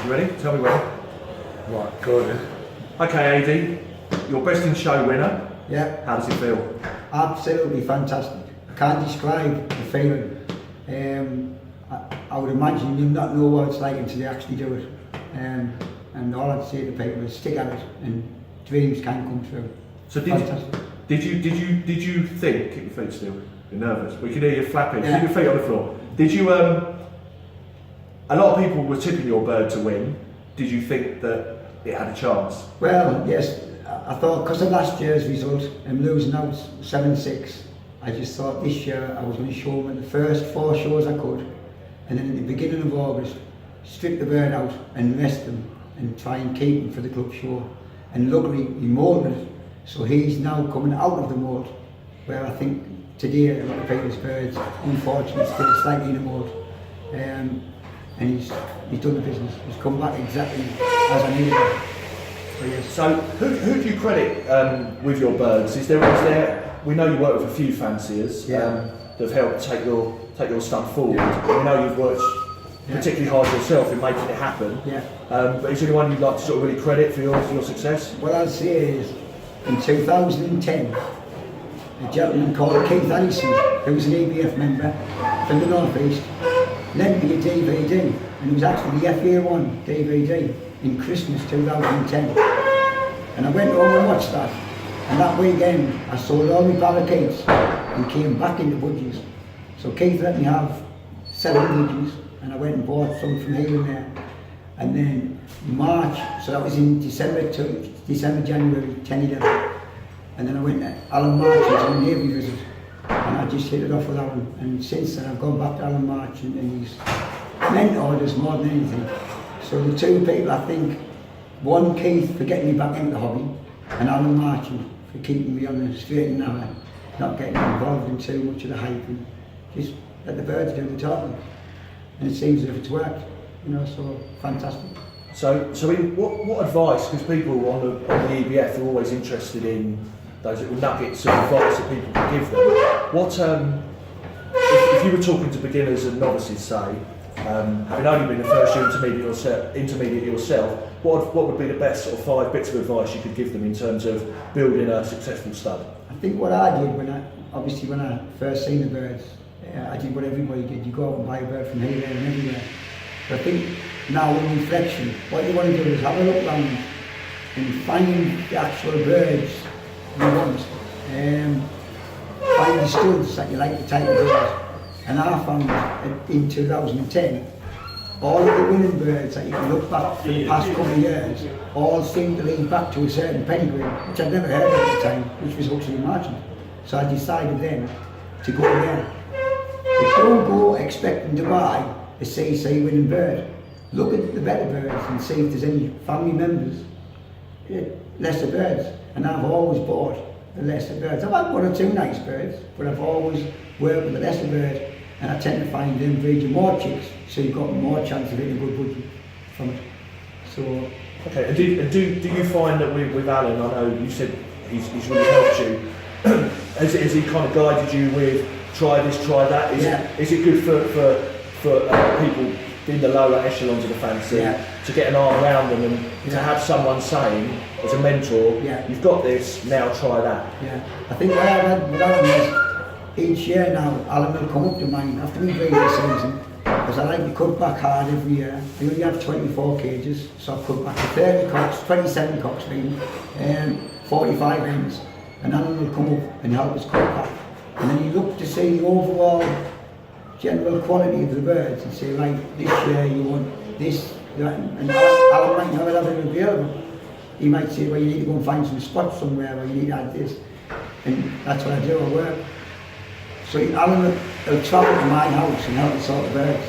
You ready? Tell me when. Right, good. Okay, AD, your Best in Show winner. Yeah. How does it feel? Absolutely fantastic. I can't describe the feeling. I would imagine you not know what it's like until you actually do it. And all I'd say to people is stick at it, and dreams can come true. So did you think, keep your feet still, you're nervous, we can hear you flapping, yeah. Keep your feet on the floor. Did you, a lot of people were tipping your bird to win. Did you think that it had a chance? Well, yes, I thought because of last year's result and losing out 7-6, I just thought this year I was going to show them at the first 4 shows I could, and then at the beginning of August, strip the bird out and rest them and try and keep him for the club show. And luckily he moulded it, so he's now coming out of the mould, where I think today a lot of people's birds, unfortunately, still slightly in the mould. And he's done the business. He's come back exactly as I needed him. So, yes. So who do you credit with your birds? Is there? We know you work with a few fanciers that have helped take your stunt forward. We know you've worked particularly hard yourself in making it happen. Yeah. But is there anyone you'd like to sort of really credit for your success? What I'd say is, in 2010, a gentleman called Keith Allison, who was an EBF member from the North East, lent me a DVD, and it was actually the FA1 DVD in Christmas 2010. And I went home and watched that, and that weekend I sold all my parakeets and came back into budgies. So Keith let me have 7 budgies, and I went and bought some from here and there. And then March, so that was in December, January 10-11. And then I went to Alan March on a Navy visit, and I just hit it off with Alan. And since then I've gone back to Alan March, and he's mentored us more than anything. So the 2 people, I think, one Keith for getting me back into the hobby, and Alan March for keeping me on the straight and narrow, not getting involved in too much of the hype, and just let the birds do the talking. And it seems as if it's worked, so fantastic. So what advice, because people on the EBF are always interested in those little nuggets of advice that people can give them. What, if you were talking to beginners and novices, say, having only been the first year intermediate yourself, what would be the best sort of 5 bits of advice you could give them in terms of building a successful stud? I think what I did when I first seen the birds, I did what everybody did. You go out and buy a bird from here, there and everywhere. But I think now in reflection, what you want to do is have a look around and find the actual birds you want. Find the studs that you like the type of birds. And I found in 2010, all of the winning birds that you can look back for the past couple of years, all seem to lead back to a certain pedigree, which I'd never heard of at the time, which was Huxley Marchant. So I decided then to go there. But don't go expecting to buy a CC winning bird. Look at the better birds and see if there's any family members, lesser birds. And I've always bought the lesser birds. I've had 1 or 2 nice birds, but I've always worked with the lesser bird, and I tend to find them breeding more chicks, so you've got more chance of hitting a good budget from it. So. Okay, and do you find that with Alan, I know you said he's really helped you, has he kind of guided you with try this, try that? Is it good for people in the lower echelons of the fancy to get an arm around them and to have someone saying, as a mentor, you've got this, now try that? Yeah, I think what I've had with Alan is, each year now, Alan will come up to mine after we breed the season, because I like to cut back hard every year. I only have 24 cages, so I've cut back to 30 cocks, 27 cocks really, and 45 hens, and Alan will come up and help us cut back. And then you look to see the overall general quality of the birds and say, right, this year you want this, and Alan might not have it available. He might say, well, you need to go and find some spots somewhere, or you need to add this. And that's what I do, I work. So Alan will travel to my house and help me sort the birds.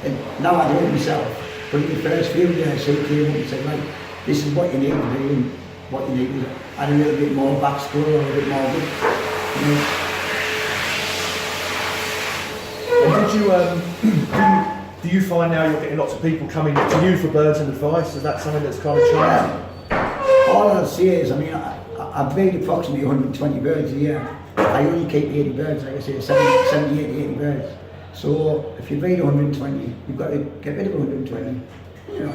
And now I do it myself. But in the first few years, he came up and said, right, this is what you need to do and what you need to add a little bit more back score or a bit more wood. And do you find now you're getting lots of people coming to you for birds and advice? Is that something that's kind of changed? All I'll say is, I breed approximately 120 birds a year. I only keep 80 birds, like I say, 70, 80 birds. So if you breed 120, you've got to get rid of 120. you know,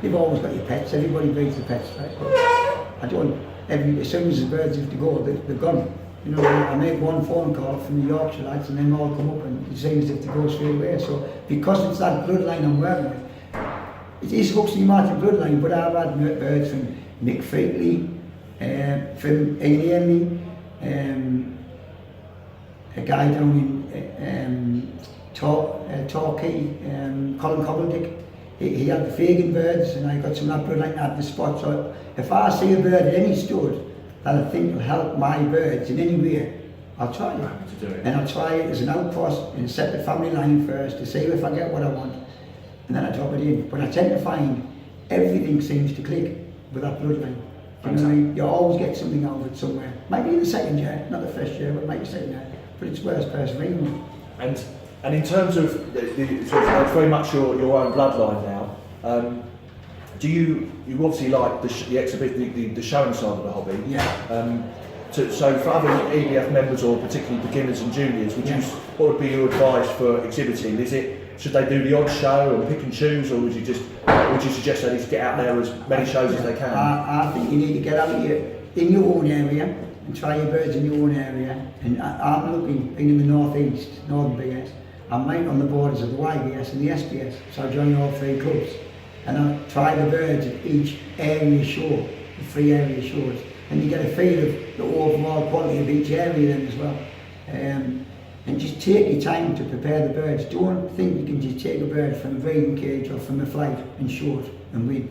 you've always got your pets, everybody breeds the pets, right? But I don't, as soon as the birds have to go, they're gone. You know, I make one phone call from the Yorkshire lads and then they all come up and it seems as if they go straight away. So because it's that bloodline I'm working with, it is Huxley Martin bloodline, but I've had birds from Mick Featley, from Ian Hanley, a guy down in Torquay, Colin Cobbledick. He had the Fagan birds and I got some of that bloodline at the spot. So if I see a bird at any stud that I think will help my birds in any way, I'll try it. Happy to do it. And I'll try it as an outpost in a separate family line first to see if I get what I want. And then I drop it in. But I tend to find everything seems to click with that bloodline. You know what I mean? You always get something out of it somewhere. Might be in the second year, not the first year, but it might be the second year. But it's worth persevering. And in terms of it's very much your own bloodline now. Do you obviously like the exhibit, the showing side of the hobby? Yeah. So for other EBF members or particularly beginners and juniors, what would be your advice for exhibiting? Should they do the odd show and pick and choose, or would you suggest they need to get out there as many shows as they can? I think you need to get out in your own area and try your birds in your own area. And I'm looking in the northeast, northern BS. I'm right on the borders of the YBS and the SBS, so I join all three clubs. And I try the birds at each area show, the 3 area shows. And you get a feel of the overall quality of each area then as well. And just take your time to prepare the birds. Don't think you can just take a bird from a breeding cage or from a flight and show it and win,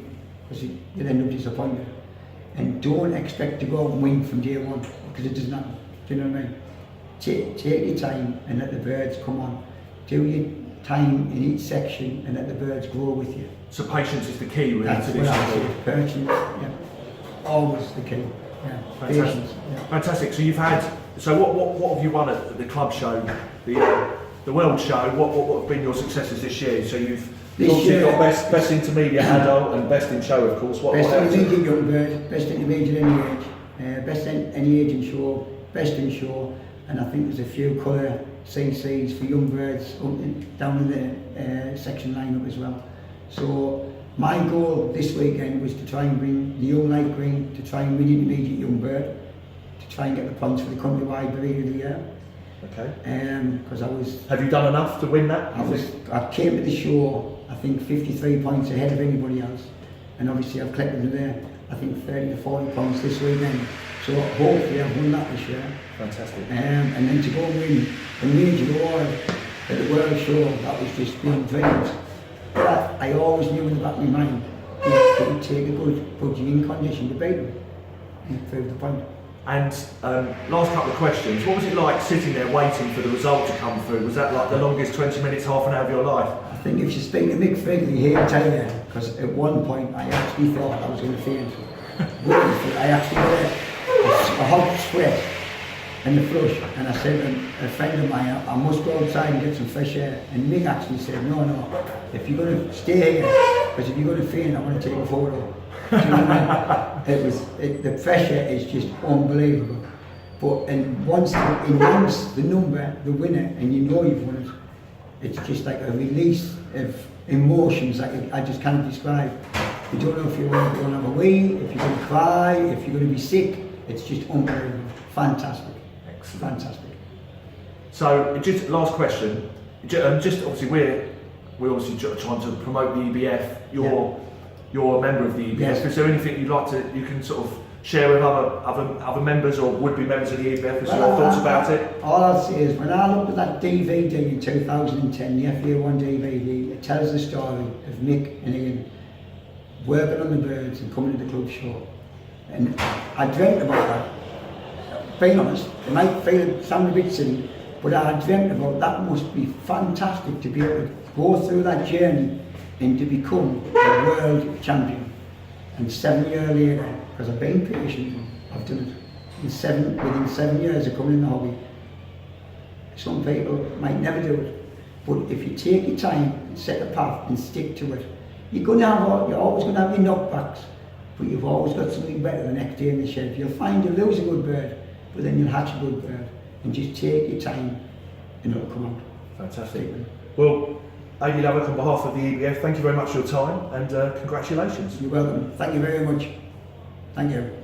because you'll end up disappointed. And don't expect to go and win from day one, because it does not. Do you know what I mean? Take your time and let the birds come on. Do your time in each section and let the birds grow with you. So patience is the key, really. That's what I say. Patience, yeah. Always the key. Yeah. Fantastic. Patience. Yeah. Fantastic. So you've had. So what have you won at the club show, the world show? What have been your successes this year? So you've got best intermediate adult and best in show, of course. Best intermediate young bird, best intermediate any age, best any age in show, best in show, and I think there's a few colour CCs for young birds down in the section lineup as well. So my goal this weekend was to try and bring the young light green to try and win intermediate young bird, to try and get the points for the countrywide breed of the year. Okay. Because I was. Have you done enough to win that? I came to the show, I think 53 points ahead of anybody else, and obviously I've collected there, I think 30 to 40 points this weekend. So hopefully I've won that this year. Fantastic. And then to go and win a major award at the World Show, that was just beyond dreams. But I always knew in the back of my mind that it would take a good budging condition to beat them and prove the point. And last couple of questions. What was it like sitting there waiting for the result to come through? Was that like the longest 20 minutes, half an hour of your life? I think if you speak to Mick Featley, he'll tell you, because at one point I actually thought I was going to faint. I actually got a hot sweat and the flush, and I said to a friend of mine, I must go outside and get some fresh air. And Mick actually said, no, if you're going to stay here, because if you're going to faint, I want to take a photo. Do you know what I mean? The pressure is just unbelievable. But once it announced the number, the winner, and you know you've won it, it's just like a release of emotions that I just can't describe. You don't know if you're going to have a wee, if you're going to cry, if you're going to be sick. It's just unbelievable. Fantastic. Excellent. Fantastic. So, just last question. Just obviously, we're obviously trying to promote the EBF. You're a member of the EBF. Yes. Is there anything you can sort of share with other members or would-be members of the EBF as your thoughts about it? All I'll say is, when I looked at that DVD in 2010, the FA1 DVD, it tells the story of Mick and Ian working on the birds and coming to the club show. And I dreamt about that. Being honest, it might sound a bit silly, but I dreamt about that. Must be fantastic to be able to go through that journey and to become a world champion. And 7 years later, because I've been patient, I've done it. Within 7 years of coming in the hobby. Some people might never do it, but if you take your time and set a path and stick to it, you're always going to have your knockbacks, but you've always got something better the next day in the shed. You'll find you'll lose a good bird, but then you'll hatch a good bird. And just take your time and it'll come out. Fantastic. Well, Adi Lovack, on behalf of the EBF, thank you very much for your time and congratulations. You're welcome. Thank you very much. Thank you.